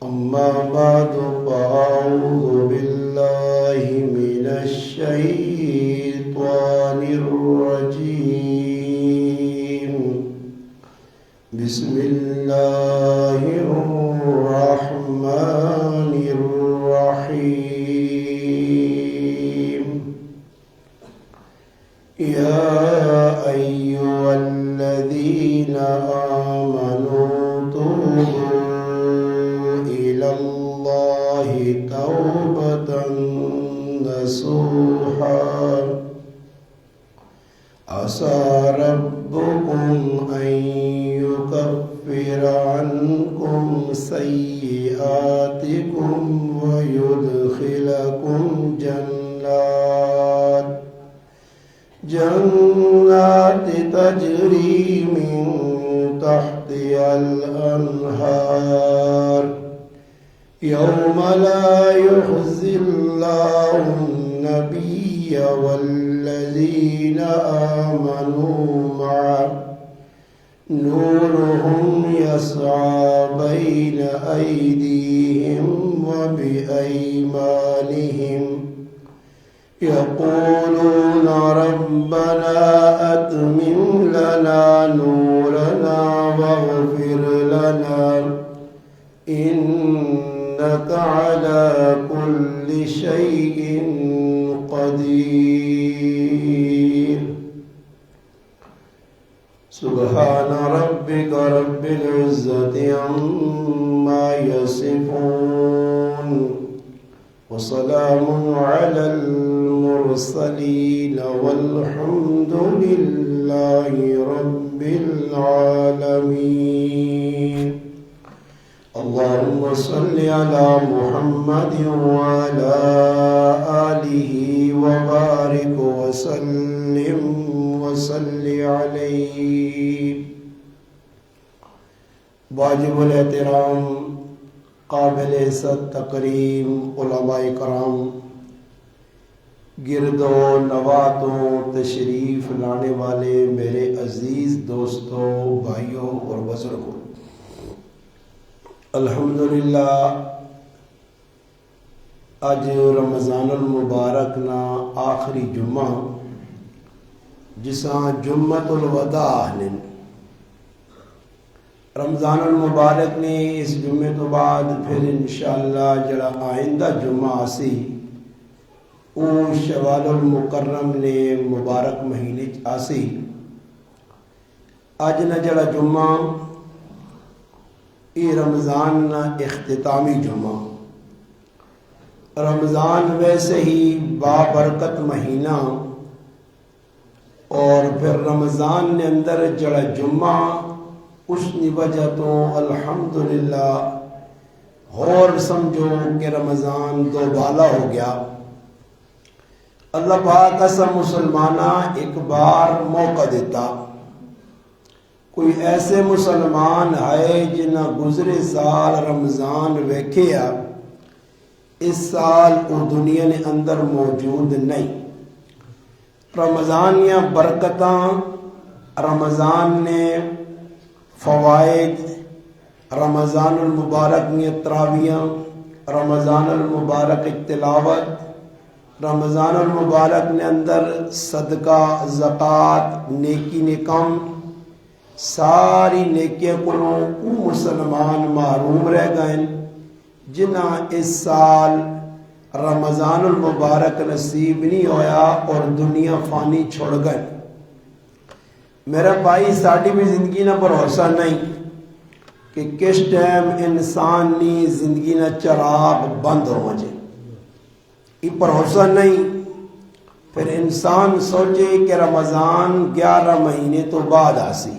أما بعد فأعوذ بالله من الشيطان الرجيم بسم الله الرحمن الرحيم يا أيها الذين آمنوا توبوا إلى الله توبة نصوحا عسى ربكم أن يكفر عنكم سيئاتكم ويدخلكم جنات تجري من تحتها الأنهار يوم لا يخزي الله النبي والذين آمنوا معه نورهم يسعى بين أيديهم وبأيمانهم يقولون ربنا أتمم لنا نورنا واغفر لنا إنك على كل شيء قدير سبحان ربك رب العزة عما يصفون وسلام على المرسلين والحمد لله رب العالمين اللهم صل على محمد وعلى آله وبارك وسلم وصل عليه. واجب الاحترام قابل عزت تکریم علماء کرام، گرد و نواتوں تشریف لانے والے میرے عزیز دوستوں، بھائیوں اور بزرگوں، الحمدللہ اج رمضان المبارک نا آخری جمعہ جساں جمعۃ الوداع نے رمضان المبارک نے اس جمعے تو بعد پھر انشاءاللہ جڑا آئندہ جمعہ آسی او شوال المکرم نے مبارک مہینے آسی. اج نہ جڑا جمعہ یہ رمضان نہ اختتامی جمعہ. رمضان ویسے ہی بابرکت مہینہ اور پھر رمضان نے اندر جڑا جمعہ اس کی وجہ تو الحمدللہ اور سمجھو کہ رمضان دو بالا ہو گیا. اللہ پاک ایسا مسلمانہ ایک بار موقع دیتا. کوئی ایسے مسلمان ہے جنہ گزرے سال رمضان ویکھیا اس سال وہ دنیا نے اندر موجود نہیں. رمضان یا برکتاں، رمضان نے فوائد، رمضان المبارک میں تراویاں، رمضان المبارک تلاوت، رمضان المبارک نے اندر صدقہ، زکوٰۃ، نیکی نیکم، ساری نیکیاں کو مسلمان محروم رہ گئے جنہ اس سال رمضان المبارک نصیب نہیں ہویا اور دنیا فانی چھوڑ گئے. میرا بھائی ساڑی بھی زندگی نہ بھروسہ نہیں کہ کس ٹائم انسان نی زندگی نہ چراغ بند ہو جائے. یہ بھروسہ نہیں. پھر انسان سوچے کہ رمضان 11 مہینے تو بعد آسی،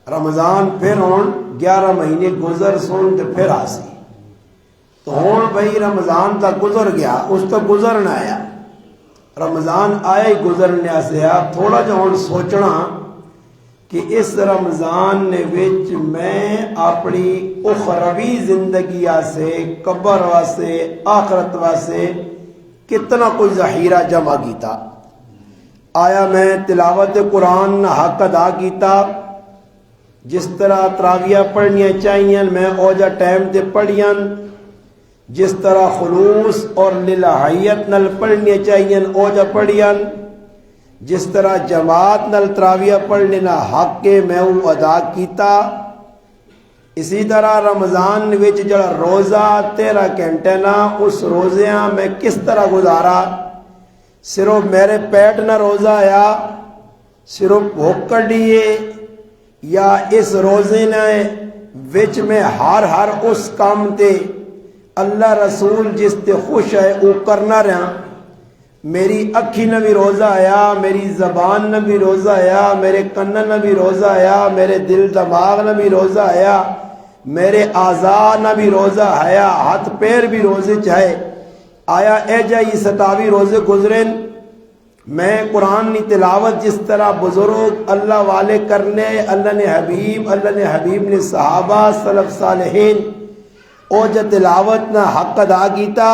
رمضان پھر ہون 11 مہینے گزر سن تو پھر آسی. تو ہون بھائی رمضان تک گزر گیا، اس تک گزرنا آیا. رمضان آیا ہی گزرنے سے تھوڑا جا ہون سوچنا کہ اس رمضان نے وچ میں اپنی اخروی زندگی سے قبر واسے آخرت واسے کتنا کوئی ذخیرہ جمع کیتا. آیا میں تلاوت قرآن نہ حق ادا کیتا، جس طرح تراویہ پڑھنیاں چاہیے میں اوجا ٹائم تے پڑھیاں، جس طرح خلوص اور للہیت نل پڑھنیاں چاہیے اوجا پڑھیاں، جس طرح جماعت نل تراویہ پڑھنے نہ حق کے میں وہ ادا کیتا. اسی طرح رمضان وچ جڑا روزہ 13 گھنٹے نا اس روزیاں میں کس طرح گزارا. صرف میرے پیٹ نہ روزہ آیا، صرف بھوک کڈیے، یا اس روزے نے وچ میں ہر اس کام تے اللہ رسول جس تے خوش ہے وہ کرنا رہا. میری اکھی نہ بھی روزہ آیا، میری زبان نہ بھی روزہ آیا، میرے کن نہ بھی روزہ آیا، میرے دل دماغ نہ بھی روزہ آیا، میرے اعضاء نہ بھی روزہ آیا، ہاتھ پیر بھی روزے چاہے آیا. اے جائی 27 روزے گزرن، میں قرآن کی تلاوت جس طرح بزرگ اللہ والے کرنے، اللہ نے حبیب نے صحابہ سلف صالحین او جا تلاوت نہ حق ادا کیتا.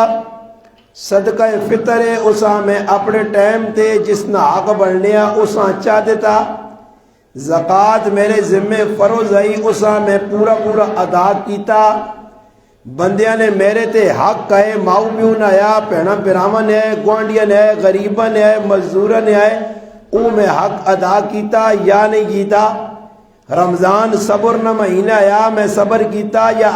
صدقہ فطر اسا میں اپنے ٹائم تے جس نہ حق بڑھنیا اسا چاہ دیتا. زکوٰۃ میرے ذمے فرض آئی اسا میں پورا ادا کیتا. بندیاں نے میرے تے حق کہے، ماؤ پیو نہ آیا، بہنا براواں نے آئے، گوانڈیاں نے آئے، غریباں نے آئے، مزدوراں نے آئے، او میں حق ادا کیتا یا نہیں کیتا. رمضان صبر نہ مہینہ آیا، میں صبر کیتا یا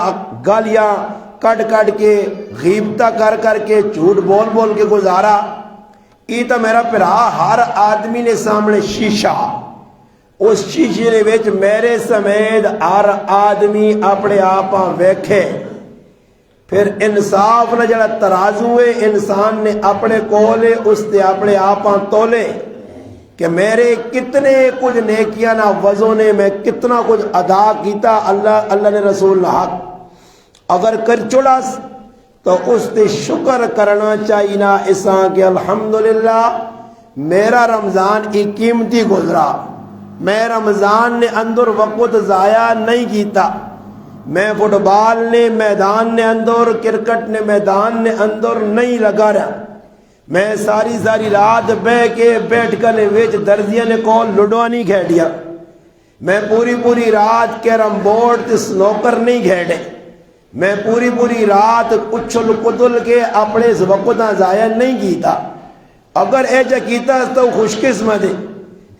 گالیاں کٹ کے غیبتہ کر کے جھوٹ بول کے گزارا. یہ تو میرا پھرا ہر آدمی نے سامنے شیشہ، اس شیشے نے وچ میرے سمیت ہر آدمی اپنے آپ ویکھے. پھر انصاف نہ جڑا ترازو ہے انسان نے اپنے کولے اس تے اپنے آپ تولے کہ میرے کتنے کچھ نیکیاں نہ وزوں نے میں کتنا کچھ ادا کیتا. اللہ نے رسول حق اگر کر چڑاس تو اس تے شکر کرنا چاہیے نا اساں کہ الحمدللہ میرا رمضان ایک قیمتی گزرا، میں رمضان نے اندر وقت ضائع نہیں کیتا، میں فٹ بال نے میدان نے اندر، کرکٹ نے میدان نے اندر نہیں لگا رہا. میں ساری رات بیٹھ کر ویچ درزیاں نے کول لڈو نہیں کھیڑیا، میں پوری رات کیرم بورڈ تے سنوکر نہیں کھیڑے، میں پوری رات اچھل کدل کے اپنے اس وقت ضائع نہیں کیتا. اگر ایجا کیتا تو خوش قسمت ہے.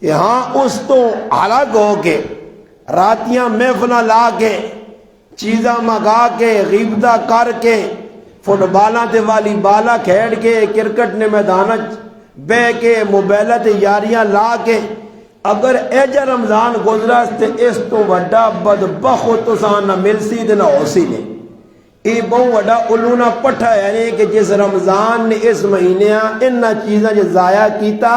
یہاں اس تو الگ ہو کے راتیاں محفلہ لا کے چیزاں مگا کے غیبتہ کر کے فٹ بالاں تے والی بالا کھیڑ کے کرکٹ نے میدانہ بے کے موبائلہ تے یاریاں لا کے اگر ایجا رمضان گزرا تے اس تو وڈا بدبخت تسان نہ مل سی تے نہ ہو سی نے. یہ بہت وڈا الونا پٹھا ہے کہ جس رمضان نے اس مہینے انہا چیزاں جو ضائع کیتا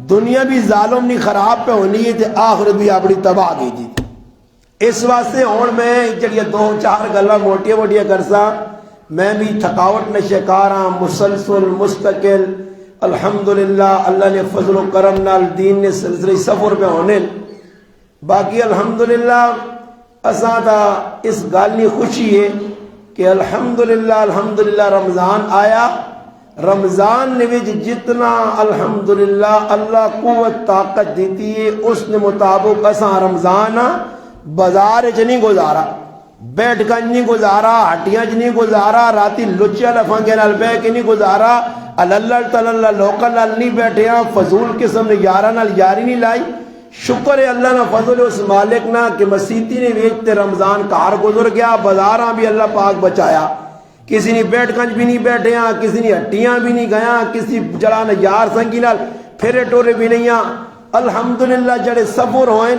دنیا بھی ظالم نہیں خراب پہ ہونی ہے تے آخر بھی اپنی تباہ کی تھی. اس واسطے ہون میں جڑی 2-4 گلاں موٹیاں کرسا، میں بھی تھکاوٹ میں شکار ہاں، مسلسل مستقل الحمدللہ اللہ نے فضل و کرم نال دین نے سلسلے سفر پہ ہونے. باقی الحمدللہ اساں دا اس گالی خوشی ہے کہ الحمدللہ رمضان آیا. رمضان نے وچ جتنا الحمدللہ اللہ قوت طاقت دیتی ہے اس نے مطابق اساں رمضان بازار چ نہیں گزارا، بیٹھ کر نہیں گزارا، ہٹیاں چ نہیں گزارا، راتی لچیا لفنگے نال بہ کے نہیں گزارا، اللہ تعالی لوکل نال نہیں بیٹھے ہاں، فضول قسم نے یاراں نال یاری نہیں لائی. شکر ہے اللہ نہ فضل اس مالک نہ کہ مسیتی نے ویچتے رمضان کار گزر گیا، بازاراں بھی اللہ پاک بچایا، کسی نے بیٹھ کنج بھی نہیں بیٹھے ہاں، کسی نے ہٹیاں بھی نہیں گیا، کسی جڑا نہ یار سنگی نال پھرے ٹورے بھی نہیں ہاں. الحمدللہ جڑے سفر ہوئیں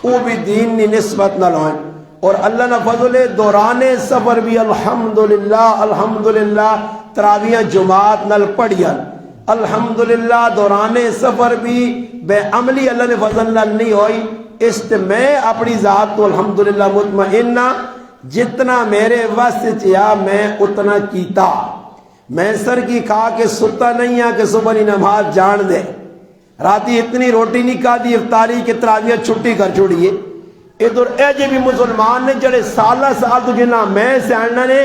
وہ بھی دین نی نسبت نہ ہوئیں. اور اللہ نہ فضل دوران سفر بھی الحمدللہ تراویاں جماعت نال پڑھیا، الحمدللہ دوران سفر بھی بے عملی اللہ نے فضل نال نہیں ہوئی. اس تے میں اپنی ذات تو الحمدللہ مطمئنہ جتنا میرے واسطے چیا میں اتنا کیتا. میں سر کی کھا کے ستا نہیں ہاں کہ صبح نماز جان دے، راتی اتنی روٹی نہیں کھا دی افطاری کہ تراویہ چھٹی کر چھوڑیے ادھر اے جے بھی مسلمان نے جڑے سالہ سال تو جنہ میں سیاننا نے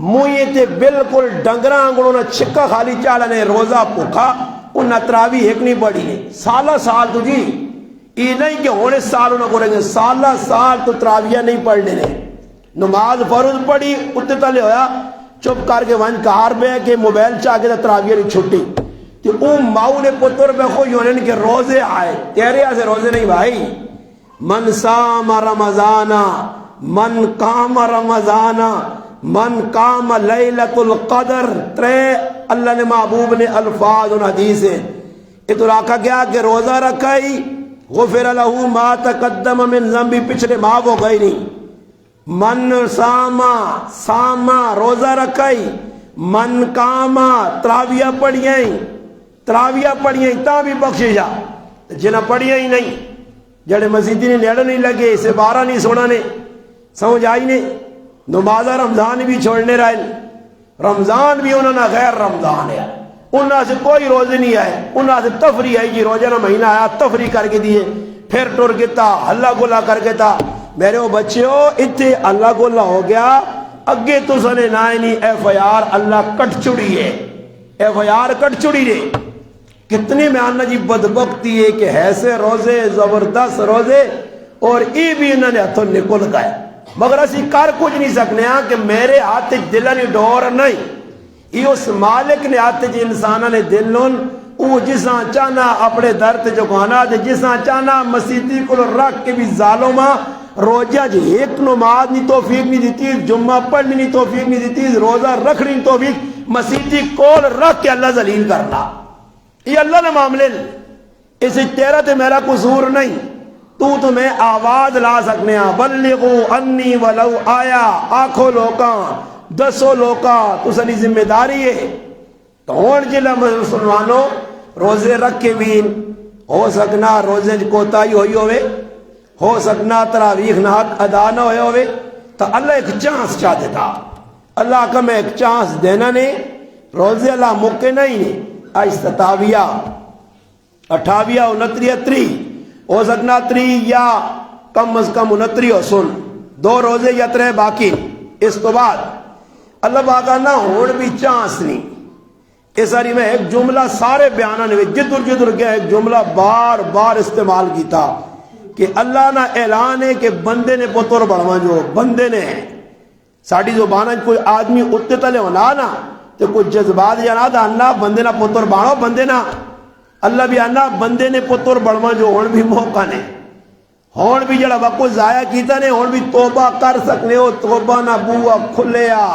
موئے تے بالکل ڈنگرہ انگڑوں نے چھکا خالی چالا نے روزہ پکھا انہا تراوی ایک نہیں بڑی نے سالہ سال تو جی یہ نہیں کہ ہونے سالوں نہ کریں گے سالہ سال تو تراویہ نہیں پڑھنے نے نماز فرض پڑھی اتنے تلے ہویا چپ کر کے ون کار بے کہ موبائل چاہ کے تراویہ نہیں چھٹی تو اون ماؤ نے پتر بے خوش ہونے کے روزے آئے تیرے یہاں سے روزے نہیں بھائی من سام رمضانا من قام رمضانا من قام لیلت القدر ترے اللہ نے محبوب نے الفاظ ان حدیث ہے یہ تو رکھا گیا کہ روزہ رکھائی غفر لہو ما تقدم من ذنبی پچھلے معاف ہو گئی نہیں من ساما روزہ رکھائی من قاما تراویہ پڑھیاں تا بھی بخشے جا جنہ پڑھیاں ہی نہیں جڑے مسیدی نے نیڑ نہیں لگے اسے بارہ نہیں سونا نے سمجھ آئی نے نمازہ رمضان بھی چھوڑنے رہے رمضان بھی انہوں نے غیر رمضان ہے انہوں سے کوئی روزے نہیں آئے انہوں سے تفریح ہے کہ روزہ نہ مہینہ آیا تفریح کر کے دیے پھر ٹر کے تا اللہ گلہ کر کے تا میرے وہ بچے ہو اتنے اللہ گلہ ہو گیا اگے تو سنے نائے نہیں ایف آئی آر اللہ کٹ چڑی ہے ایف آئی آر کٹ چڑی رہے کتنی میں آنا جی بدبختی ہے کہ ایسے روزے زبردست روزے اور ای بھی انہوں نے ہاتھوں نکل گئے مگر اسی کر کچھ نہیں سکنے ہاں کہ میرے ہاتھ دلانی ڈور نہیں یہ اس مالک نے ہاتھ جی انسانہ نے دلن وہ جساں چانا اپنے درد جو کہانا جساں چانا مسیدی کو رکھ کے بھی ظالمہ روزہ جی ایک نماز نہیں توفیق نہیں دیتی جمعہ پڑھنی نہیں توفیق نہیں دیتی روزہ رکھنی نہیں توفیق مسیدی کول رکھ کے اللہ ذلیل کرنا یہ اللہ نے معاملے اسے تیرا تے میرا قصور نہیں تو تمہیں آواز لا سکنے ہیں بلغو انی ولو آیا آنکھوں لوکاں دسو لوکاں تو سنی ذمہ داری ہے تو ہون جلہ مسلمانوں روزے رکھ کے بھی ہو سکنا روزے کوتاہی ہوئی ہو سکنا تراویح نہ ادا نہ ہوئے تو اللہ ایک چانس چاہ دیتا اللہ کا میں ایک چانس دینا نہیں روزے اللہ موقع نہیں ستاویہ 28 29 ہو سکنا 30 یا کم از کم 29 ہو سن 2 روزے یا 3 باقی اس تو بعد اللہ باقا نہ ہون بھی چانس نہیں اس ساری میں ایک جملہ سارے بیانہ نے جدر گیا ایک جملہ بار بار استعمال کی تھا کہ اللہ نہ اعلان ہے کہ بندے نے پتر بڑھوا جو بندے نے ساڑھی زبانہ کوئی آدمی اتنے تلے ہونا نا تو کچھ جذبات جانا تھا اللہ بندے نہ پتر بانو بندے نہ اللہ بھی اللہ بندے نے پتر بڑھوا جو ہون بھی موقع نے ہون بھی جڑا وقت ضائع کیتا نے ہون بھی توبہ کر سکنے ہو توبہ نہ بوا کھلیا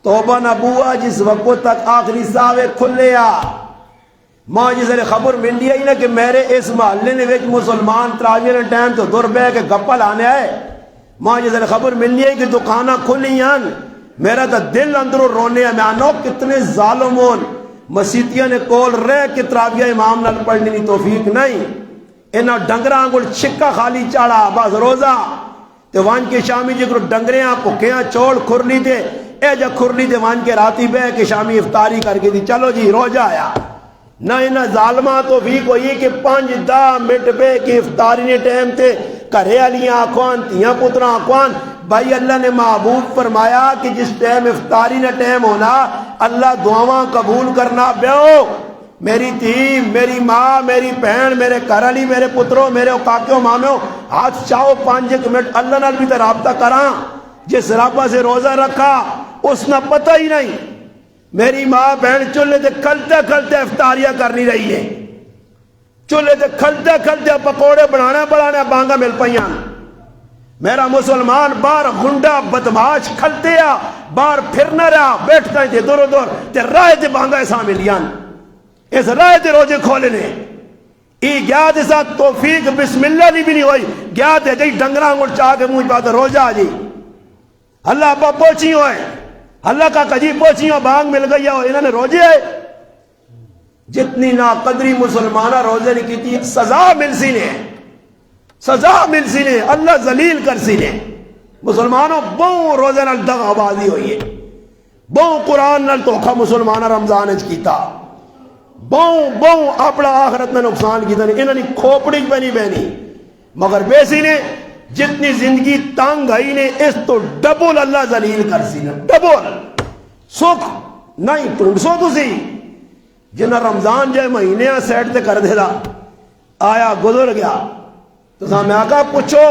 توبہ نہ بوا جس وقت تک آخری ساوے کھلیا ماں جسے خبر ملی ہے نا کہ میرے اس محلے نے ویچ مسلمان تراویہ نے ٹائم تو دور بے کے گپا لانے آئے ماں جسے خبر ملی ہے کہ دکانہ کھلی ہیں میرا تا دل اندروں رونے ہیں میں آنو کتنے ظالمون مسیتیاں نے کول رہے کہ تراویہ امام نال پڑھنی نہیں توفیق نہیں انہا ڈنگرہ آنگل چھکا خالی چاڑا باز روزہ تو وان کے شامی جی کرو ڈنگریاں پکیاں چوڑ کھرلی دے اے جا کھرلی دے وان کے راتی بے کہ شامی افطاری کر کے دی چلو جی روزہ آیا نہ انہا ظالمہ توفیق ہوئی کہ 5-10 منٹ بے کہ افطاری نے ٹائم تے کرے علیاں آکوان تیاں پتران آکوان بھائی اللہ نے محبوب فرمایا کہ جس ٹائم افطاری نہ ٹائم ہونا اللہ دعاواں قبول کرنا بیو میری تھی میری ماں میری بہن میرے گھر والی میرے پتروں میرے کاکیوں مامیوں ہاتھ چاہو 5 منٹ اللہ نال بھی تو رابطہ کراں جس رابطہ سے روزہ رکھا اس نہ پتہ ہی نہیں میری ماں بہن چولہے تے کھلتے کھلتے افطاریاں کرنی رہی ہے چولہے تے کھلتے کھلتے پکوڑے بڑھانے بانگا مل پائیاں میرا مسلمان بار گنڈا بدماش کھلتے آ بار پھرنا رہا بیٹھتا ہی تھے دور دور تے رائے تے بانگا ایسا ملیاں اس رائے تے روجے کھولے نے ای گیا دے ساتھ توفیق بسم اللہ نہیں بھی نہیں ہوئی گیا دے جائی ڈنگرہ انگل چاہ کے مجھ بات روجہ آجی اللہ ابا پوچھی ہوئے اللہ کا کجی پوچھی ہو بانگ مل گئی ہو انہوں نے روجے آئے جتنی ناقدری مسلمانہ روزے نے کی تھی سزا مل سی نے سزا مل سی نے اللہ ذلیل کر سی نے مسلمانوں بہت روزے نال دغا بازی ہوئی ہے بہت قرآن نال توکھا مسلمانہ رمضان اچ کیتا بہوں بہوں اپنا آخرت میں نقصان کی تھی انہوں نے کھوپڑی پہ نہیں بہنی مگر بیسی نے جتنی زندگی تنگ آئی نے اس تو ڈبل اللہ ذلیل کر سی نا ڈبل سکھ نہیں ٹونڈ سو تسی جنہ رمضان جائے مہینے سیٹ تے کر دے دا آیا گزر گیا تو میں آقا پوچھو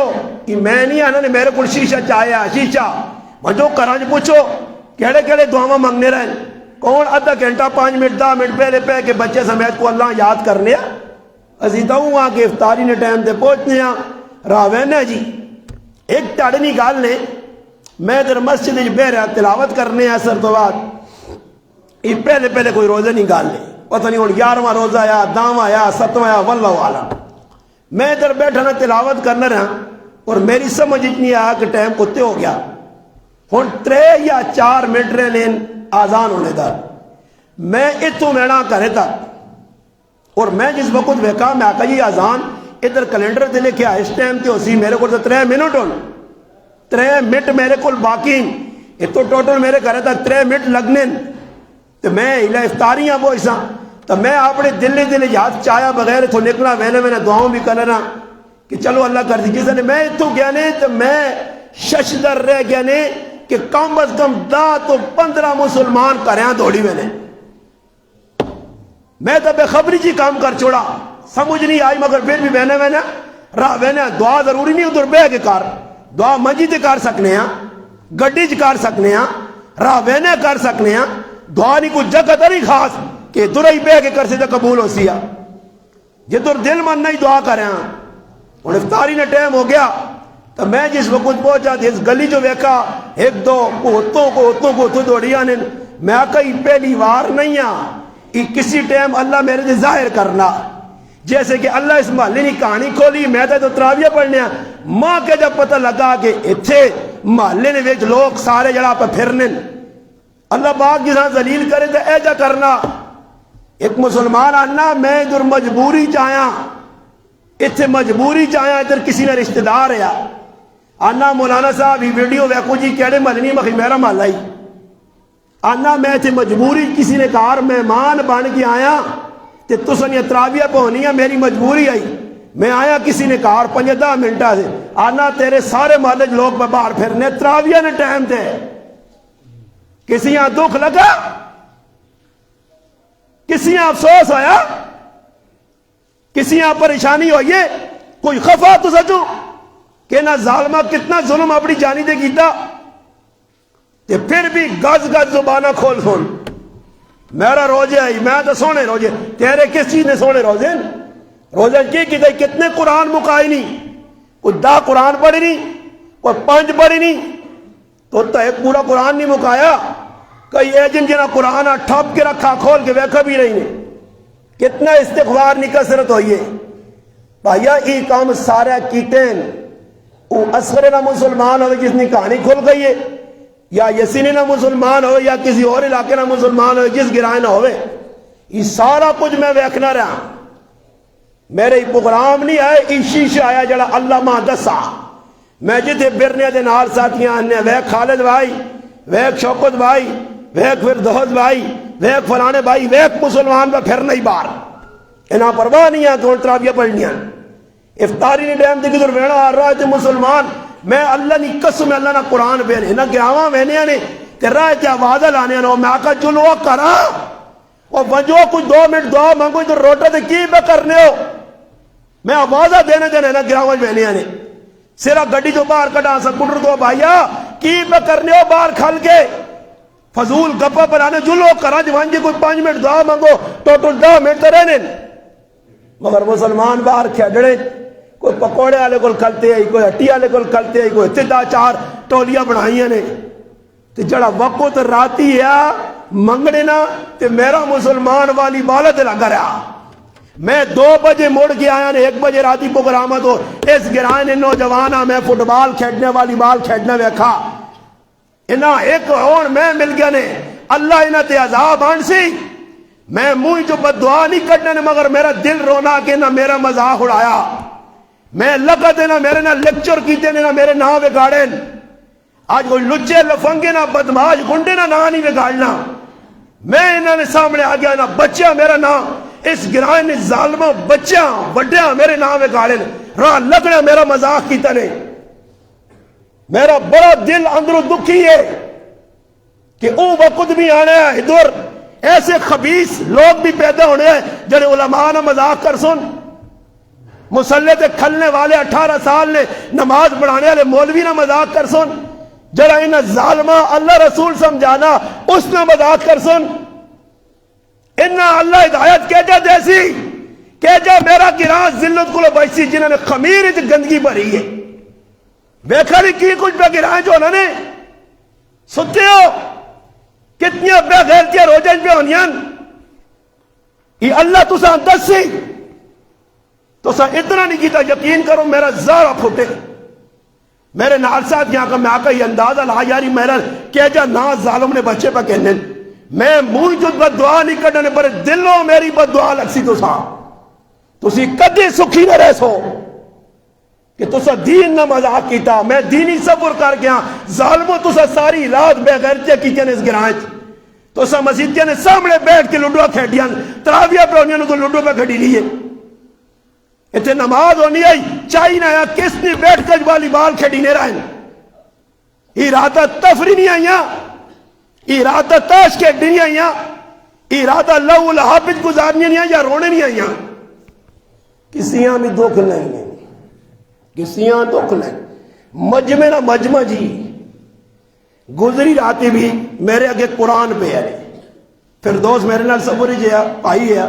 کہ میں نہیں آنا نے میرے کو شیشہ چاہیا شیشہ مجھو کرانج پوچھو کیڑے کیڑے دعاواں مانگنے رہے کون آدھا گھنٹہ 5 منٹ 10 منٹ پہلے پہ کہ بچے سمیت کو اللہ یاد کرنے ازیدہ ہوں وہاں کہ افطاری نے ٹائم تے پہنچنے راوین ہے جی ایک تاڑنی گال نے میں در مسجد بہ رہا تلاوت کرنے اثر تو بعد یہ پہلے کوئی روزہ نہیں گال لے پتہ نہیں ہوں 11واں روزہ آیا 10واں آیا 7واں آیا واللہ عالم میں ادھر بیٹھا نا تلاوت کرنا رہا اور میری سمجھ اتنی آیا کہ ٹائم کتے ہو گیا ہوں 3 یا 4 منٹ رہنے آزان ہونے دا میں اتو مینا کرے تھا اور میں جس وقت ویکا میں آقا جی آزان ادھر کیلنڈر تے لکھیا اس ٹائم تے اسی میرے کو 3 منٹ ہون 3 منٹ میرے کو باقی اتو ٹوٹل میرے کرے تھا 3 منٹ لگنے تو میں افطاریاں وہ ایسا تو میں اپنے دل یاد چایا بغیر تو نکلا میں دعاؤں بھی کرنا کہ چلو اللہ کر دی کسی نے میں اتو گیا نے تو میں ششدر رہ گیا نے کہ کم از کم 10 تو 15 مسلمان کریاں دوڑی میں تو بے خبری جی کام کر چھوڑا سمجھ نہیں آئی مگر پھر بھی میں راہ دعا ضروری نہیں ادھر بہ کے کر دعا منجی تے کر سکنے ہیں گڈی چ کر سکنے ہیں راہ کر سکنے ہیں دعا نہیں کوئی جگہ تری خاص کہ ادھر ہی بہ کے کر سے تو قبول ہو سی جدھر دل من نہیں دعا کرے ہوں افطاری نے ٹائم ہو گیا تو میں جس وقت پہنچا تھی اس گلی جو ویکا 1-2 کو دوڑیا نے میں کئی پہلی وار نہیں یہ کسی ٹائم اللہ میرے سے ظاہر کرنا جیسے کہ اللہ اس محلے کی کہانی کھولی میں تو تراویہ پڑھنے ماں کے جب پتہ لگا کہ اتھے محلے نے ویچ لوگ سارے جڑا پہ پھرنے اللہ باغ جساں ذلیل کرے تو ایجا کرنا ایک مسلمان آنا میں ادھر مجبوری چاہیا اتھے مجبوری چاہیا ادھر کسی نے رشتہ دار ہے آنا مولانا صاحب یہ ویڈیو ویکو جی کیڑے محلے مخی میرا محلہ ہی آنا میں اتھے مجبوری کسی نے کار مہمان بن کے آیا تے تسن یہ تراویہ پہنی ہے میری مجبوری آئی میں آیا کسی نے کار 5-10 منٹا سے آنا تیرے سارے محلے لوگ پہ باہر پھرنے تراویہ نے ٹائم تے کسی یہاں دکھ لگا کسی یہاں افسوس ہویا کسی یہاں پریشانی ہوئی کوئی خفا تو سچو کہ نہ ظالمہ کتنا ظلم اپنی جانی دے کیتا تے پھر بھی گز زبانہ کھول میرا روزے آئی میں تو سونے روزے تیرے کس چیز نے سونے روزے روزے کی کتنے قرآن مکائی نہیں کوئی 10 قرآن پڑھی نہیں کوئی 5 پڑھی نہیں تو ایک پورا قرآن نہیں مکایا کئی ایجن جنہ قرآن ٹھپ کے رکھا کھول کے ویکھا بھی رہی نے کتنا استغفار نہیں کثرت ہوئی ہے بھائیا یہ کام سارا کیٹین وہ اصغر نہ مسلمان ہوئے جس نے کہانی کھل گئی ہے یا یسینی نہ مسلمان ہوئے یا کسی اور علاقے نہ مسلمان ہوئے جس گرائے نہ ہوئے یہ سارا کچھ میں ویکھنا رہا میرے پروگرام نہیں آئے یہ شیشہ آیا جڑا اللہ ماں دسا میں جتنے برنے دے نال ساتھیاں آنے ویک خالد بھائی ویک شوکت بھائی ویک فردوس بھائی ویک فلانے بھائی ویک مسلمان پہ پھر نہیں بار انہاں پرواہ نہیں ہے کون تراویہ پڑھنیاں افطاری نے ڈیم دیکھ در ویڑا آ رہا ہے مسلمان میں اللہ نی قسم اللہ نہ قرآن بینے نہ گراواں وینے نے تے راہ تے آوازہ لانے نو میں آقا جلو کرا اور وجو کچھ 2 منٹ دعا مانگو ادھر روٹا تے کی میں کرنے ہو میں آوازہ دینے نہ گراواں وینے نے سرا گڈی جو باہر کٹا سکوٹر تو بھائیا کی میں کرنے ہو باہر کھل کے فضول گپا بنانے جلو کرا جوان جی کوئی 5 منٹ دعا مانگو ٹوٹل 10 منٹ تے رہنے مگر مسلمان باہر کھیڑے کوئی پکوڑے والے کو کھلتے آئی کوئی ہٹی والے کو کھلتے آئی کوئی تدا 4 ٹولیاں بنائیاں نے تے جڑا وقت راتی ہے منگنے نا تے میرا مسلمان والی بالت لگا رہا میں 2 بجے مڑ کے آیا نے 1 بجے راتی پروگرام تو اس گرائے نے نوجوان میں فٹ بال کھیلنے والی بال کھیلنے ویکھا انہاں ایک ہون میں مل گیا نے اللہ انہاں تے عذاب آن سی میں منہ جو بد دعا نہیں کرنے نے مگر میرا دل رونا کہ نہ میرا مذاق اڑایا میں لگا دینا میرے نہ لیکچر کیتے نے نہ میرے نہ بگاڑیں آج کوئی لچے لفنگے نہ بدماش گنڈے نہ نہیں بگاڑنا میں انہوں نے سامنے آ گیا نہ بچہ میرا نہ اس گرائے نے ظالمہ بچیاں وڈیاں میرے نام گاڑے نے راہ لگنا میرا مذاق کیتا نے. میرا بڑا دل اندروں دکھی ہے کہ او وقت بھی آنا ہے ادھر ایسے خبیث لوگ بھی پیدا ہونے ہیں جنہیں علماء نے مذاق کر سن. مسلح تے کھلنے والے 18 سال نے نماز پڑھانے والے مولوی نے مذاق کر سن. جڑا انہیں ظالمہ اللہ رسول سمجھانا اس نے مذاق کر سن. انہاں اللہ ہدایت کہ جا دیسی کہ جا میرا گراں ذلت کو بچی جنہوں نے خمیر اچ گندگی بھری ہے. ویکھا نہیں کی کچھ بے گراں جو انہوں نے ستے ہو کتنی بے غیرتیاں روجن پہ ہونیاں. یہ اللہ تساں دسی تو سا اتنا نہیں کیتا. یقین کرو میرا زارہ پھوٹے میرے نال ساتھ یہاں کا میں آقا یہ اندازہ لا یاری میرا کہ جا نا ظالم نے بچے پہ کہنے میں منہ جد بد دعا نہیں کرنے پر دلوں میری بد دعا لگ سی تو سی کدی سکھی نہ رہ سو کہ تسا دین نہ مذاق کیتا. میں دینی صبر کر گیا ظالموں تسا ساری رات بے غیرتیاں کیتے نے اس گرائیں تسا مسجدیاں نے سامنے بیٹھ کے لڈو کھیڈیاں تراویہ پڑھونیاں نے تو لڈو پہ کھڑی لیے. اتنے نماز ہونی آئی چاہی نہ آیا کس نے بیٹھ کر والی بال کھیڑی نہیں رہے. ارادہ تفریح نہیں آئیاں ارادہ تاش کھیڑی نہیں آئیاں ارادہ لو الحافظ گزارنی نہیں آئیاں رونے نہیں آئیاں. کسیاں بھی دکھ نہیں ہیں کسیاں دکھ نہیں. مجمع نہ مجمع جی گزری راتی بھی میرے اگے قرآن پہ ہے پھر دوست میرے نال صبری جیا آئی ہے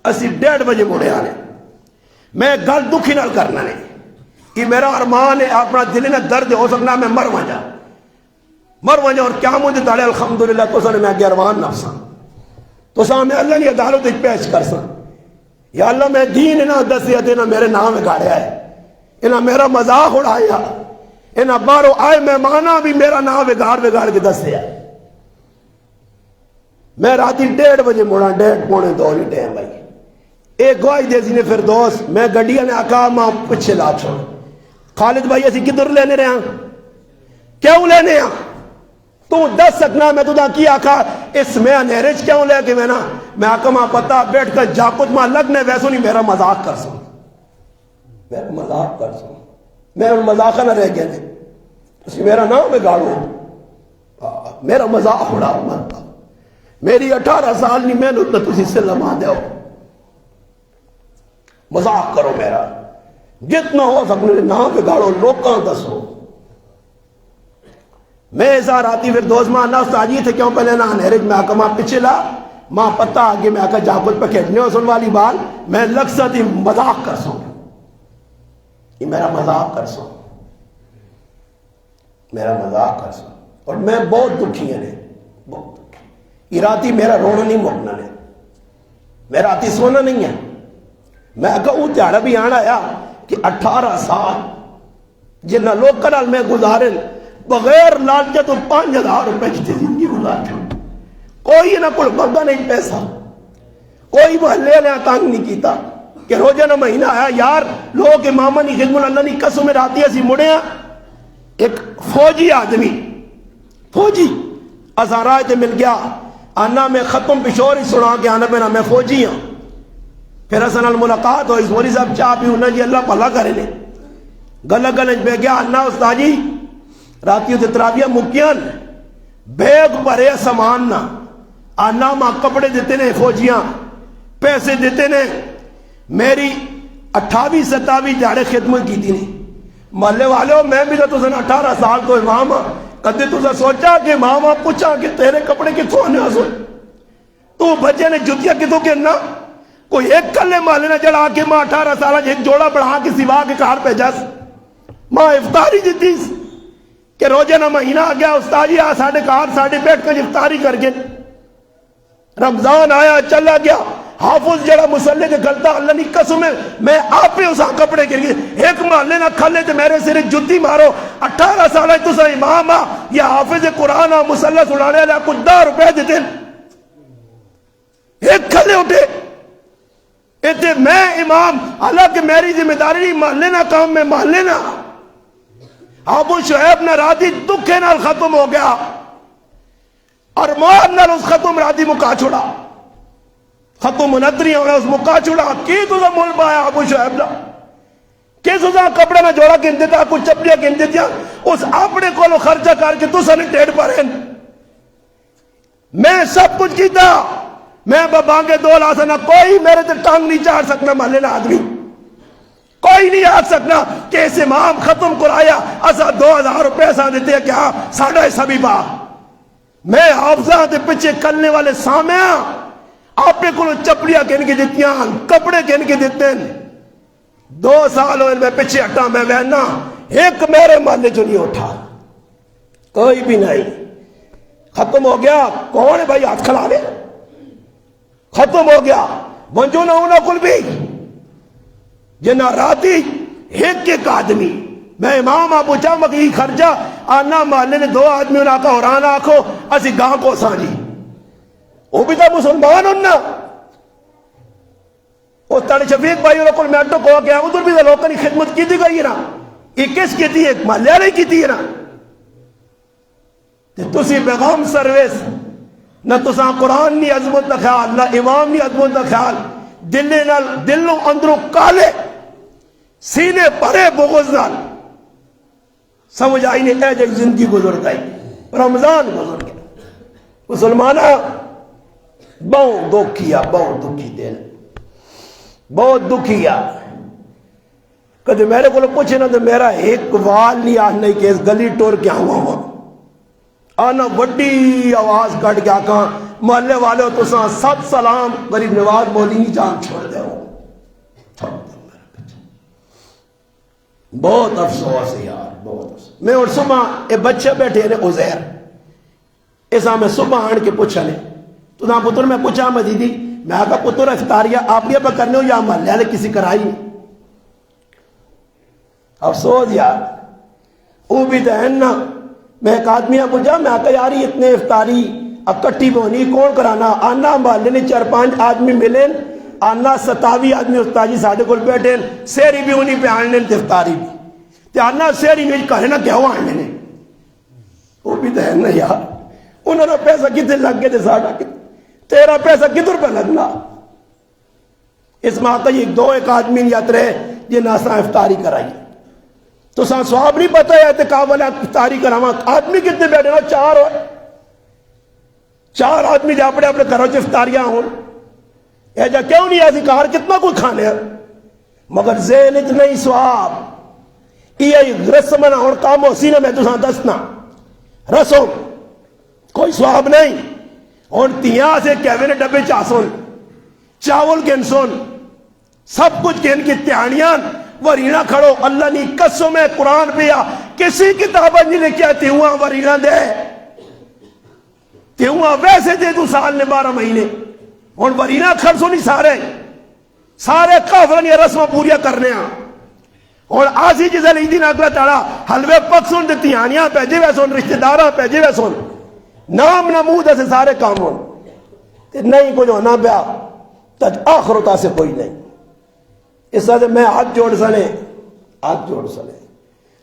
اسی 1:30 بجے مڑے آنے. میں گل دکھی نال کرنا نہیں کہ میرا ارمان ہے اپنا دل نہ درد ہو سکنا میں مر وجا اور کیا مجھے داڑے الحمدللہ تو سنے میں ارمان نفسا تو سا میں اللہ نے عدالت ایک پیش کر سا یا اللہ میں دین نہ دسیا دینا میرے نام گاڑیا ہے انہاں میرا مذاق اڑایا انہاں بارو آئے مہمانہ بھی میرا نام بگاڑ کے دسیا. میں راتی 1:30 بجے مڑا 1:30 پونے 2 ہی ٹائم بھائی ایک گواہی دے سی نے پھر دوست میں گڈیا نے آقا ماں پچھے لا چھوڑ خالد بھائی اسی کدھر لینے رہے ہیں کیوں لینے ہیں تو دس سکنا میں تو دا کی آقا اس میں انہرج کیوں لے کے میں آقا ماں پتا بیٹھ کر جاکت ماں لگنے ویسو نہیں میرا مذاق کر سوں میں ان مذاقہ نہ رہ گیا نہیں اسی میرا نام میں گاڑو میرا مذاق اڑا مانتا میری 18 سال نہیں میں نے تسی سے لما دے ہو مذاق کرو میرا جتنا ہو سکنے نام پہ گاڑو لوکاں دسو. میں ایسا راتی پھر دوست ماں نا استاجی تھے کیوں پہلے نہ انہرج میں آقا ماں پچھے لا ماں پتہ آگے میں آقا جاکت پہ کھیٹنے ہو سن والی بال میں لگ سا تھی مذاق کر سوں یہ میرا مذاق کر سوں اور میں بہت دکھی ہے بہت دکھی. یہ راتی میرا رونا نہیں مکنا نے میرا راتی سونا نہیں ہے. میں کہا وہ تیارا بھی آنا آیا کہ 18 سال جنہ لوگ کنال میں گزارن بغیر لالچہ تو 5,000 روپے کی زندگی گزار چھوڑ کوئی نہ کوئی بگا نہیں پیسہ کوئی محلے نے تانگ نہیں کیتا کہ روزہ نہ مہینہ آیا یار لوگ امامہ نہیں خدمت اللہ نہیں قسم راتی ایسی مڑے ہیں. ایک فوجی آدمی فوجی ازارائے تے مل گیا آنا میں ختم پشور ہی سنا کے آنا پہ میں فوجی ہوں. پھر حسن الملاقات ہوئی مولی صاحب چاہ بھی انہوں جی اللہ پہلا کرے لے گلج بے گیا انا استاجی راتیوں تے تراویہ مکیان بیگ بھرے سامان نہ آنا ماں کپڑے دیتے نے فوجیاں پیسے دیتے نے میری 28-27 جاڑے خدمت کی تھی نہیں محلے والے میں بھی تو سن 18 سال تو امام کدے تو سوچا کہ امام پوچھا کہ تیرے کپڑے کتوں آنے آسو تو بچے نے جتیا کتوں کرنا کوئی ایک کلے محلے نے جڑا کے ماں 18 سال ایک جوڑا بڑھا کے سوا کے کار پہ جاس ماں افطاری دیتی کہ روزے نہ مہینہ آ گیا استاجی آ ساڑھے کار ساڑھے بیٹھ کر افطاری کر کے رمضان آیا چلا گیا حافظ جڑا مسلح کے گلتا اللہ نہیں قسم ہے میں آپ پہ اسا کپڑے گر گئے ایک محلے نہ کھلے تے میرے سرے جتی مارو 18 سال تو سا امام آ یا حافظ قرآن آ مسلح سڑانے لیا کچھ 10 روپے دیتے ایک کھلے اٹھے اتے میں امام حالانکہ میری ذمہ داری نہیں محلے نہ کام میں محلے نہ ابو شعیب نہ راتی دکھے نال ختم ہو گیا اور موت نال اس ختم راتی مکا چھوڑا ختم منتری ہونا اس مکہ چھوڑا کی تُسا مول پایا ابو شعیب دا کہ تُسا کپڑا نہ جوڑا گن دیتا کچھ چپڑیاں گن دیتا اس اپنے کو خرچہ کر کے تُسا نے ٹیڑ پڑھیں میں سب کچھ کیتا میں بابانگے دو لا سنا کوئی میرے تے ٹانگ نہیں چاڑ سکنا محلے نہ آدمی کوئی نہیں آ سکنا کہ اس امام ختم کرایا اسا 2000 روپے سا دیتے ہیں کہ ہاں ساڑھا ایسا بھی با میں حافظہ دے پچھے کلنے والے سامعہ آپ پہ کلو چپڑیاں کہن کے دیتیاں کپڑے کہن کے دیتے ہیں 2 سال ہوئے میں پچھے ہٹا میں وہنا ایک میرے محلے جو نہیں اٹھا کوئی بھی نہیں ختم ہو گیا کون ہے بھائی ہاتھ کھلا دے ختم ہو گیا منجو نہ ہونا کل بھی جنا راتی ایک آدمی میں امام ابو چامک ہی خرجہ آنا محلے نے 2 آدمی انہاں کا اورانا آکھو اسی گاں کو سانجی وہ بھی تو مسلمان ہونا اس تاڑی شفیق بھائی انہوں کو میٹو کو گیا ادھر بھی لوگوں کی خدمت کی دی گئی نا یہ کس کی تھی ایک محلے نہیں کی تھی نا تسی پیغام سروس نہ تساں قرآن نہیں عظمت نہ خیال نہ امام نہیں عظمت نہ خیال دلوں اندروں کالے سینے پرے بغض نال سمجھ آئی نے اے جگ زندگی گزر گئی رمضان گزر گیا مسلمانہ بہت دکھیا بہت دکھی دل بہت دکھیا کدے میرے کو پوچھے نا تو میرا ایک وال نہیں آنے کہ اس گلی ٹور کیا ہوا آنا بڑی آواز کٹ گیا کہاں محلے والے ہو تو سب سلام غریب نواز بولی نہیں جان چھوڑ دے ہو بہت افسوس ہے یار بہت افسوس میں اور صبح ایک بچے بیٹھے ہیں عزیر ایسا میں صبح آن کے پوچھا لے تو نہ پتر میں پوچھا میں دیدی میں آگا پتر افطاریہ آپ یہ پہ کرنے ہو یا محلے والے کسی کرائی افسوس یار وہ بھی تو ہے نا میں ایک آدمی پوچھا میں آقا یاری اتنے افطاری اکٹھی بونی کون کرانا آنا محلے نے 4-5 آدمی ملیں آنا 27 آدمی استاجی ساڑھے کو بیٹھیں سیری بھی انہی پہ آنے افطاری بھی تے آنا سیری میں کہے نا کیا ہوا آنے وہ بھی تو ہے نا یار انہوں نے پیسہ کتنے لگ گئے تھے ساڑھا تیرا پیسہ کتنے روپے لگنا اس میں آقا یہ 2-1 آدمی نیت رہے یہ ناسا افطاری کرائی تو سواب نہیں پتا ہے اعتکاف والا افطاری کراما آدمی کتنے بیٹھے نا 4 ہوئے 4 آدمی جا پڑے اپنے گھروں سے افطاریاں ہوں اے جا کیوں نہیں ایسی کار کتنا کوئی کھانے ہیں مگر ذہن اتنا ہی سواب یہ رسمنا اور کام ہو سینے میں تو ساں دسنا رسم کوئی سواب نہیں اور تیاں سے کہوے نے ڈبے چاسون چاول گنسون سب کچھ گن کی تیانیاں ورینا کھڑو اللہ نہیں قسم ہے قرآن پیا کسی کتابہ نہیں لکھیا تیوہاں ورینا دے تیوہاں ویسے دے تو سال نے 12 مہینے اور ورینا کھڑسو نہیں سارے کافرن یہ رسمہ پوریا کرنے ہیں اور آسی جیسے لیدین اگلا تارا حلوے پکسون دے تیانیاں پیجے ویسون رشتہ دارہ پیجے ویسون نام نمود ایسے سارے کام ہوں نہیں کچھ ہونا پیا تج آخرتا سے کوئی نہیں اس طرح میں ہاتھ جوڑ سنے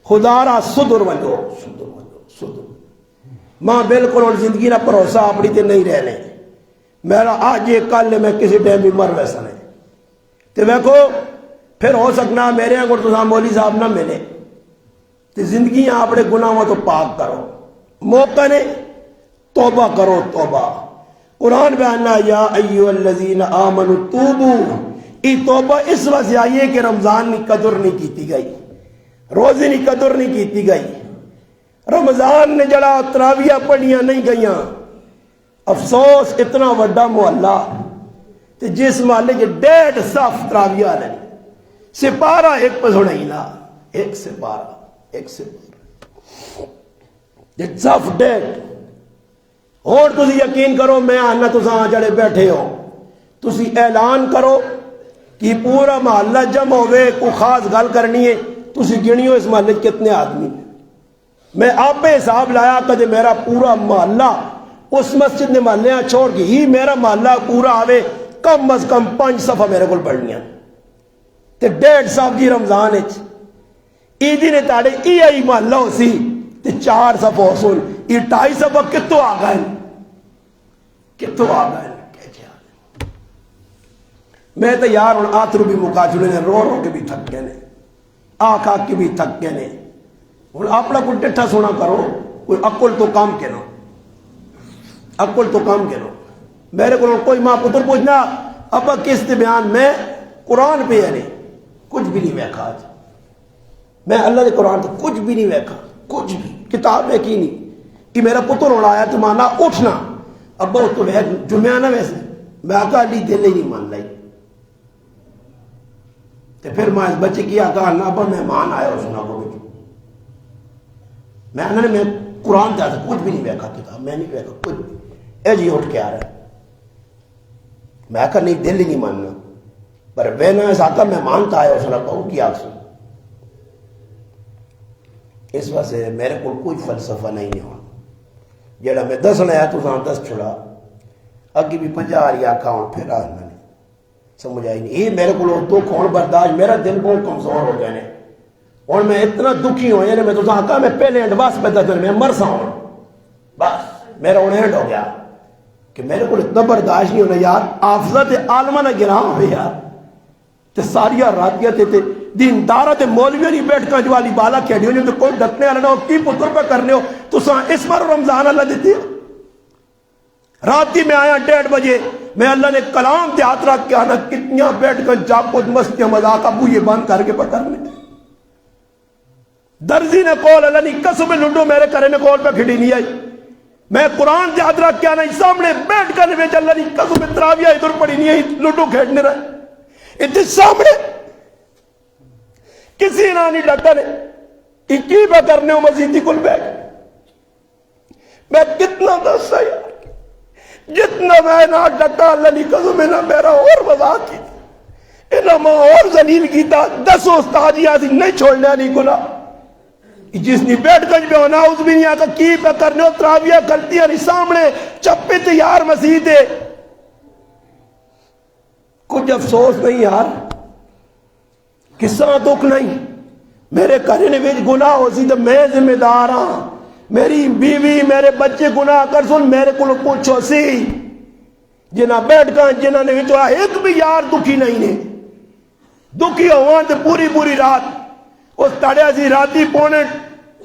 خدا را صدر وجو ماں بالکل اور زندگی نہ پروسہ اپنی تے نہیں رہنے میرا آج یہ کل میں کسی ٹائم بھی مر ویسا نہیں تو میں کو پھر ہو سکنا میرے اگر تو مولی صاحب نہ ملے تو زندگی اپنے گناہوں تو پاک کرو موقع نے توبہ کرو توبہ قرآن بیانا یا ایوہ الذین آمنوا توبو ای توبہ اس وجہ آئیے کہ رمضان کی قدر نہیں کیتی گئی روزی کی قدر نہیں کیتی گئی رمضان نے جڑا تراویہ پڑھیاں نہیں گئیاں افسوس اتنا وڈا محلہ تے جس محلے کے 1.5 صف تراویہ نہیں سپارہ ایک پہ سڑائی نا ایک سپارہ ایک صف 1.5 اور تسی یقین کرو میں آنا تساں جڑے بیٹھے ہو تسی اعلان کرو کہ پورا محلہ جمع ہوئے کو خاص گل کرنی ہے تسی گنیو اس محلے کتنے آدمی میں آپ پہ حساب لایا کہ میرا پورا محلہ اس مسجد نے محلیاں چھوڑ کے ہی میرا محلہ پورا آوے کم از کم 5 صفحہ میرے کو پڑھنیاں تے 1.5 صف جی رمضان عیدی نے تاڑے ای آئی محلہ ہو سی تے 4 صفحہ ہو سن یہ 2.5 صفحہ کتوں آ گئے میں تو یار ہوں آترو بھی مکا چلے نے، رو رو کے بھی تھک گئے نے، آکھ آکھ کے بھی تھک گئے نے، ہوں اپنا کوئی ڈٹھا سونا کرو، کوئی عقل تو کام کرو، عقل تو کام کرو۔ میرے کو کوئی ماں پتر پوچھنا ابا کس تے بیان، میں قرآن پہ ہے نہیں کچھ بھی نہیں ویکھا، آج میں اللہ کے قرآن تو کچھ بھی نہیں ویکھا، کچھ بھی کتاب ویکھی نہیں کہ میرا پتر ہونا آیا تو مانا اٹھنا ابا اس تو ویک جمعہ نہ ویسے میں آقا علی دل ہی نہیں مان لائی، تو پھر میں اس بچے کی آقا اللہ ابا مہمان آیا اور سنا کو بچوں میں قرآن جاتا کچھ بھی نہیں ویکھا، کتاب میں نہیں ویکھا کچھ بھی، اے جی اٹھ کے آ رہا ہے، میں آقا نہیں دل ہی نہیں ماننا، پر وینا اس آقا مہمان تا آیا اور سنا بہو کی آگ سن۔ اس واسطے میرے کو کوئی فلسفہ نہیں ہے، جڑا میں دسنا ہے تو سان دس چھڑا، اگی بھی 50 آکھا ہوں پھر آنا نہیں سمجھ آئی نہیں، یہ میرے کو دکھ ہون برداشت، میرا دل بہت کمزور ہو گیا نے، اور میں اتنا دکھی ہو گیا میں تو آقا میں پہلے اینڈ بس پہ دس میں مر سا ہوں، بس میرا ہوں اینڈ ہو گیا کہ میرے کو اتنا برداشت نہیں ہونا یار، آفزت عالمہ نہ گرا ہوئے یار، تے ساریاں راتیاں تے دیندارہ تے مولویوں نہیں بیٹھ کر جوالی بالا کھیڑی ہو، تو کوئی ڈٹنے والا نہ ہو، کی پتر پہ کرنے ہو تو ساں اس بار رمضان اللہ دیتی ہے۔ راتی میں آیا 1:30 بجے، میں اللہ نے کلام تے ہاتھ رکھ کے آنا کتنیاں بیٹھ کر جاب کو مستیاں مذاق ابو یہ بند کر کے پکڑنے، درزی نے کول اللہ نہیں قسم لنڈو میرے کرے نے کول پہ کھڑی نہیں آئی، میں قرآن تے ہاتھ رکھ کے آنا سامنے بیٹھ کر میں اللہ نہیں قسم تراویہ ادھر پڑی نہیں آئی، لنڈو کھیڑنے رہے اتنے سامنے کسی نہ نہیں ڈاکٹا نے اکی پہ کرنے ہو مزیدی کل بیٹھ، میں کتنا دستا یار جتنا میں نہ ڈاکٹا اللہ نہیں قسم میں نہ میرا اور مذاق کی انہا ماں اور ذلیل کی تا 10 استاد یہاں سے نہیں چھوڑنا نہیں گناہ، جس نے بیٹھ گنج میں ہونا اس بھی نہیں آتا کی پہ کرنے ہو تراویہ کرتی ہے سامنے چپے تے یار مسیح دے، کچھ افسوس نہیں یار، قصہ دکھ نہیں، میرے کرنے میں گناہ ہو سی تو میں ذمہ دار ہاں، میری بیوی میرے بچے گناہ کر سن میرے کو پوچھو سی، جنہ بیٹھ گئے جنہ نے چوڑا ایک بھی یار دکھی نہیں نے، دکھی ہوا تو پوری رات اس تڑیا سی راتی پونے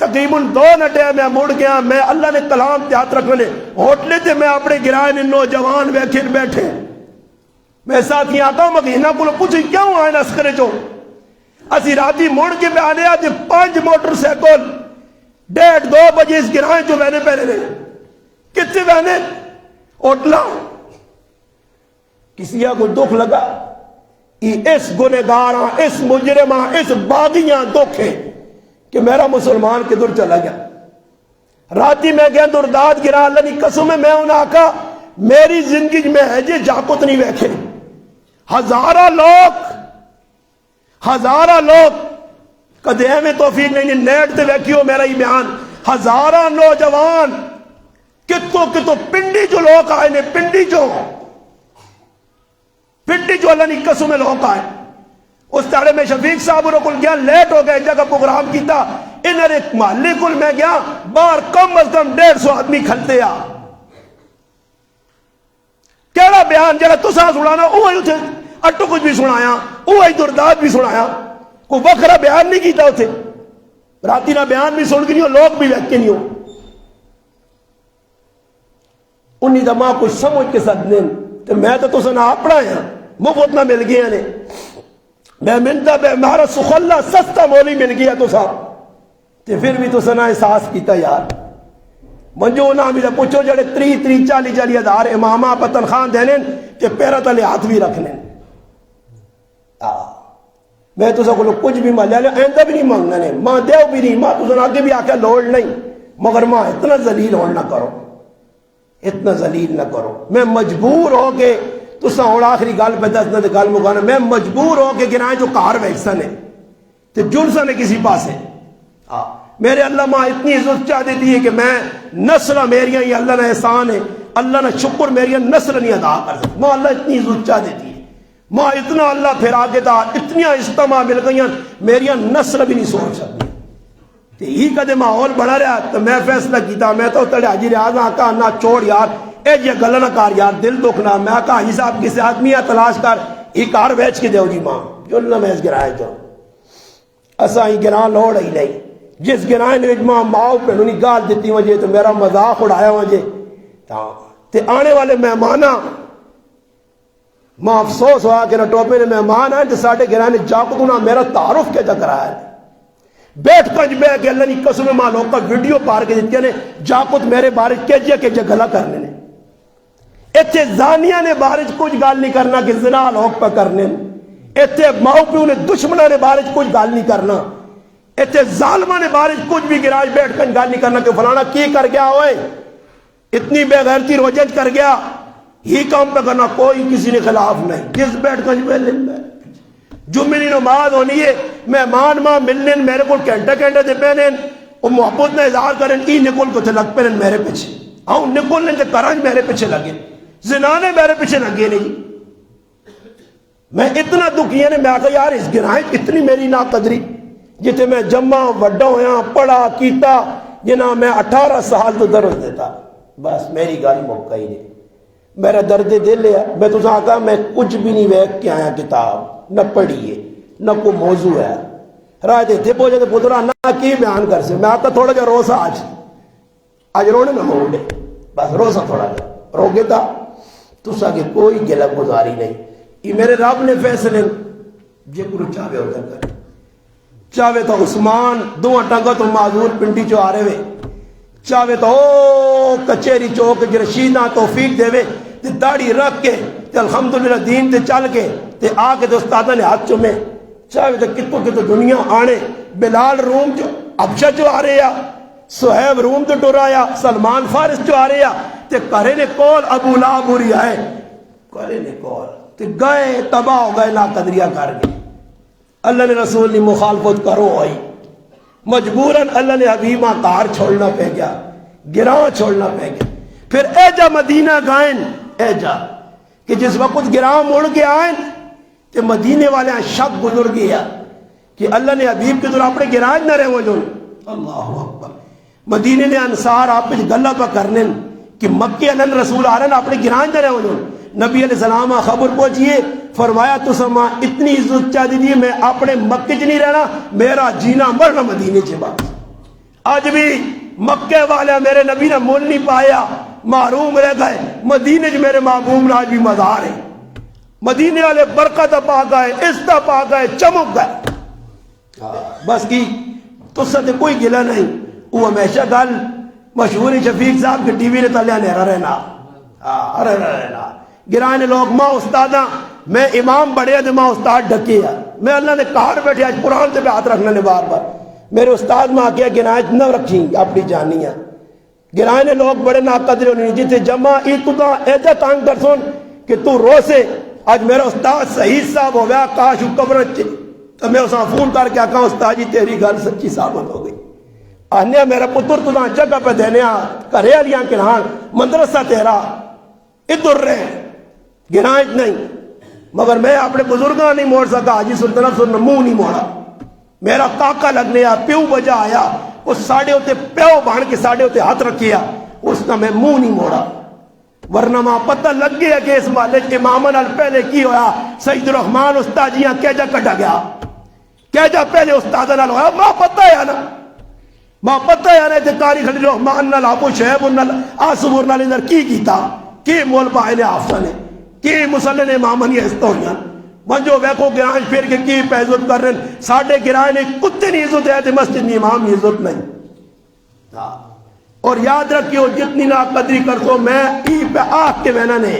تقریباً 2 گھنٹے میں مڑ گیا، میں اللہ نے کلام تے ہاتھ رکھنے ہوٹلے تے میں اپنے گرائے نے نوجوان ویکھے بیٹھے، میں ساتھی آتا ہوں مگینہ کو پوچھیں کیوں آئے نسکرے جو اسی راتی موڑ کے میں آنے آتے 5 موٹر سیکل 1:30-2 بجے اس گرائیں جو بہنے پہنے رہے کتنے بہنے اوٹلا کسی کو دکھ لگا اس گنہگاراں اس مجرماں اس باغیاں دکھ ہے کہ میرا مسلمان کے دور چلا گیا، راتی میں گیا درداد گرا اللہ نہیں قسم میں انہوں آکا میری زندگی میں ہے جی جاکت نہیں ویکھے، ہزارہ لوگ کدے میں توفیق نہیں نیٹ تے ویکھیو میرا ہی بیان، ہزارہ نوجوان کتوں پنڈی جو لوگ آئے نے پنڈی جو اللہ نے قسم لوگ آئے، اس تاڑے میں شفیق صاحب کو گیا لیٹ ہو گئے جگہ پروگرام کیتا انہر ایک محلے کل میں گیا باہر کم از کم 150 آدمی کھلتے آ کیڑا بیان جڑا تساں سنانا اوہی اتھے اٹو کچھ بھی سنایا اوہی درداد بھی سنایا، کوئی وکھرا بیان نہیں کیتا اتھے، راتی نہ بیان بھی سن کے نہیں ہو لوگ بھی ویک کے نہیں ہو، انہی دا ماں کچھ سمجھ کے ساتھ دیں تو میں تو تساں نہ اپنا ہے مفت نہ مل گیا نے، میں منتا بے مہارا سخلہ سستا مولی مل گیا تو صاحب تے پھر بھی تساں نہ احساس کیتا یار، منجو نہ مجھے پوچھو جڑے 30-40 ہزار امامہ پہ تنخواہ دینے کہ پیرا تلے ہاتھ بھی رکھنے، میں تو سکولو کچھ بھی ماں لے لیا ایندہ بھی نہیں مانگنا نے، ماں دیو بھی نہیں، ماں تو سن آگے بھی آکے لوڑ نہیں، مگر ماں اتنا ذلیل ہون نہ کرو، اتنا ذلیل نہ کرو، میں مجبور ہو کے تو سا اور آخری گال پہ دس نہ گال مکانا، میں مجبور ہو کے گرائیں جو کار ویکسا نے تو جنسا نے کسی پاسے، میرے اللہ ماں اتنی عزت چاہ دیتی ہے کہ میں نسلہ میریاں یہ اللہ نے احسان ہے، اللہ نے شکر میریاں نسل نہیں ادا کر سکتا، ماں اللہ اتنی عزت چاہ دیتی ہے، ماں اتنا اللہ پھر آگے دا اتنی اجتماع مل گئیاں میریاں نسل بھی نہیں سوچ سکتی، تو ہی کدے ماحول بڑھا رہا تو میں فیصلہ کیتا میں تو تڑے حاجی ریاض آقا نہ چھوڑ یار اے یہ گلہ نہ کار یار دل دکھنا، میں آقا حاجی صاحب کسی آدمی ہے تلاش کر یہ کار بیچ کے دیو جی ماں جو نہ میں اس گرائے تو اسا ہی گراں لوڑ ہی نہیں جس گرائے نے ماں ماؤ پہ انہوں گال دیتی وجہ تو میرا مذاق اڑایا وجہ تے آنے والے مہمانہ ماں افسوس ہوا کہ نہ ٹوپے نے مہمان آئے تو ساڑھے گرانے جاکو نہ میرا تعارف کیا جا کرایا بیٹھ کنج بے کہ اللہ نے قسم ماں لوگ کا ویڈیو پار کے دیتی نے جاکت میرے بارے کے جا گلا کرنے نے اتھے زانیہ نے بارے کچھ گال نہیں کرنا کہ زنا لوگ پہ کرنے اتھے ماؤ پیو نے دشمنہ نے بارے کچھ گال نہیں کرنا اتھے ظالمہ نے بارے کچھ بھی گراج بیٹھ کنج گال نہیں کرنا کہ فلانا کی کر گیا ہوئے اتنی بے غیرتی روجت کر گیا ہی کام پہ کرنا کوئی کسی نے خلاف نہیں جس بیٹھ کنج بے لن میں جمعی نماز ہونی ہے مہمان ماں ملنے میرے کو کینٹا دے پہنے وہ محبت نے اظہار کریں ای نکل کو تھے لگ پہنے میرے پیچھے ہاں نکل نے کرنج میرے پیچھے لگے زنانے میرے پیچھے لگے نہیں میں اتنا دکھی ہے میں آتا یار اس گناہیں اتنی میری ناقدری جتے میں جمع وڈا ہویا پڑھا کیتا جنا میں 18 سال تو درد دیتا بس میری گالی موقع ہی نہیں میرا درد دل لیا میں تو کہا میں کچھ بھی نہیں ویک کے آیا کتاب نہ پڑھی ہے نہ کوئی موضوع ہے رائے تھے پہنچے تو پترا نہ کی بیان کر سے میں آتا تھوڑا جا روسا آج رونے میں موڑے بس روسا تھوڑا جا روگے تھا تو سا کہ کوئی گلہ گزاری نہیں یہ میرے رب نے فیصلے جے گرو چاہوے ہوتا کر چاہوے تو عثمان دو ٹنگا تو معذور پنڈی چو آ رہے ہوئے چاہوے تو کچھری چوک رشیدہ توفیق دے وے تے داڑھی رکھ کے تے الحمدللہ دین تے چل کے تے آ کے تے استادہ نے ہاتھ چومے چاہوے تو کتو دنیا آنے بلال روم جو ابشہ جو آ رہے یا سہیب روم تو ٹورایا سلمان فارس جو آ رہے یا تے کرے نے کول ابو لا بوری آئے کرے نے کول تے گئے تباہ ہو گئے لا قدریہ کر گئے اللہ نے رسول نے مخالفت کرو آئی مجبوراً اللہ نے حبیبہ کار چھوڑنا پہ گیا گراں چھوڑنا پہ گیا پھر اے جا مدینہ گائن اے جا کہ جس وقت گراں مڑ کے آئیں کہ مدینے والے شک گزر گیا کہ اللہ نے حبیب کے دور اپنے گراج نہ رہے وہ جو اللہ اکبر مدینے نے انصار آپ پہ گلہ پہ کرنے کہ مکہ اللہ رسول آ رہے ہیں اپنے گراج نہ رہے وہ جو نبی علیہ السلام خبر پہنچیے فرمایا تو سما اتنی عزت چاہ دیجیے میں اپنے مکہ چ نہیں رہنا میرا جینا مرنا مدینے چ بات آج بھی مکہ والے میرے نبی نے مول نہیں پایا محروم رہ گئے مدینے چ میرے محبوب راج بھی مزار ہے مدینے والے برکت پا گئے عزت پا گئے چمک گئے بس کی تو سے کوئی گلا نہیں وہ ہمیشہ گل مشہور شفیق صاحب کے ٹی وی نے تلیا نے رہنا رہنا گرانے لوگ ماں استادہ میں امام بڑھے تو ماں استاد ڈھکے میں اللہ نے کہاں بیٹھے آج قرآن سے پہ ہاتھ رکھنے نے بار بار میرے استاد ماں کیا گرائیں نہ رکھیں اپنی جانیاں گرانے لوگ بڑے ناقدر نہیں جیتے جمع تو دا ایجا تانگ کر سن کہ تو رو سے آج میرا استاد صحیح صاحب ہو گیا کاش قبر تو میں اسا فون کر کے کہا استاد جی تیری گل سچی ثابت ہو گئی آنے میرا پتر تو دا جگہ پہ دینے کرے علیاں کنہاں مدرسہ تیرا ادھر رہے گرائیں نہیں مگر میں اپنے بزرگاں نہیں موڑ سکا حاجی سلطنت سن منہ نہیں موڑا میرا کاکا لگنے آیا پیو بجا آیا اس ساڑھے ہوتے پیو بھان کے ساڑھے ہوتے ہاتھ رکھیا اس کا میں منہ نہیں موڑا ورنہ ماں پتہ لگ گیا کہ اس مالک امامن ال پہلے کی ہویا سید الرحمن استاد جیاں کیجا کٹا گیا کیجا پہلے استاد نال ہویا ماں پتہ ہے نا ماں پتہ ہے نا تے قاری خلیل الرحمن نال ابو شعیب نال آصف نال اندر کی کیتا کی مول پائے نے آفسہ نے کی مسلح نے امامن یہ استوریاں منجو ویکو گرائن پھر کے کی پہ عزت کر رہے ہیں ساڑھے گرائن ایک کتے نہیں عزت ہے تے مسجد نہیں امام نہیں عزت نہیں اور یاد رکھیو جتنی ناقدری کر سو میں ای پہ آگ کے وینا نے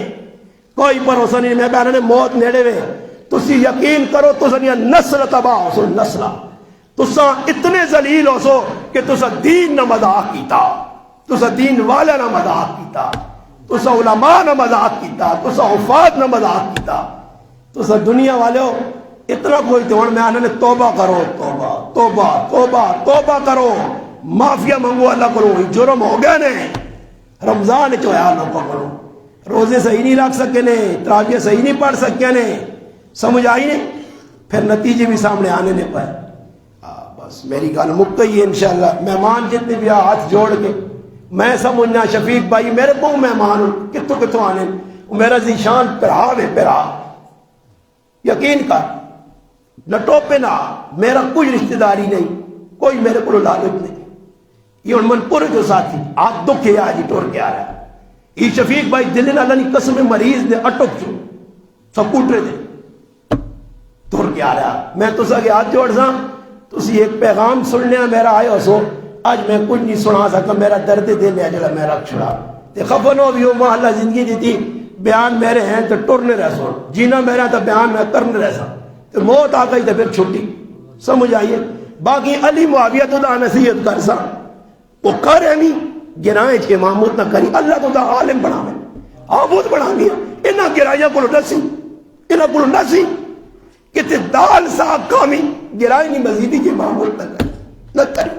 کوئی بھروسہ نہیں میں بیانا نے موت نیڑے وے تسی یقین کرو تسا یہ نسل تباہ ہو سو نسلہ تسا اتنے ذلیل ہو سو کہ تسا دین نہ مذاق کیتا تسا دین والا نہ مذاق کیتا تسا علماء نہ مذاق کیتا تسا حفاظ نہ مذاق کیتا تو سر دنیا والے ہو اتنا کوئی تیوان میں آنے نے توبہ کرو توبہ توبہ توبہ توبہ کرو معافیہ منگو اللہ کرو جرم ہو گیا نے رمضان چویا نہ پکڑو روزے صحیح نہیں رکھ سکے نے تراویح صحیح نہیں پڑھ سکے نے سمجھ آئی نے پھر نتیجے بھی سامنے آنے نے پائے بس میری گال مک گئی ہے انشاءاللہ مہمان جتنے بھی ہاتھ جوڑ کے میں سمجھنا شفیق بھائی میرے بہو مہمان کتوں کتوں آنے میرا ذیشان پرہا وے پرہا یقین کر نہ ٹوپے نہ میرا کوئی رشتہ داری نہیں کوئی میرے کو لالچ نہیں یہ ان من پورے جو ساتھی آپ دکھ ہے آج ہی ٹور کے آ رہا ہے یہ شفیق بھائی دلن اللہ نے قسم مریض نے اٹک جو سکوٹرے دے ٹور کے آ رہا میں تو سا کہ ہاتھ جوڑ سا تسی ایک پیغام سننے میرا آئے ہو سو آج میں کچھ نہیں سنا سکا میرا درد دل ہے جڑا میرا چھڑا تے خفن ہو بھی ہو محلہ زندگی دیتی بیان میرے ہیں تو ٹرنے رہ سو جینا میرا تو بیان میں کرنے رہ سا تو موت آ گئی تو پھر چھٹی سمجھ آئیے باقی علی معاویہ تو دا نصیحت کر سا وہ کر ایمی گرائیں چھے محمود نہ کری اللہ تو دا عالم بنا میں آبود بنا گیا انہا گرائیاں کو نسی انہا کو نسی کہ تے دال سا کامی گرائیں نہیں مزیدی چھے محمود نہ کری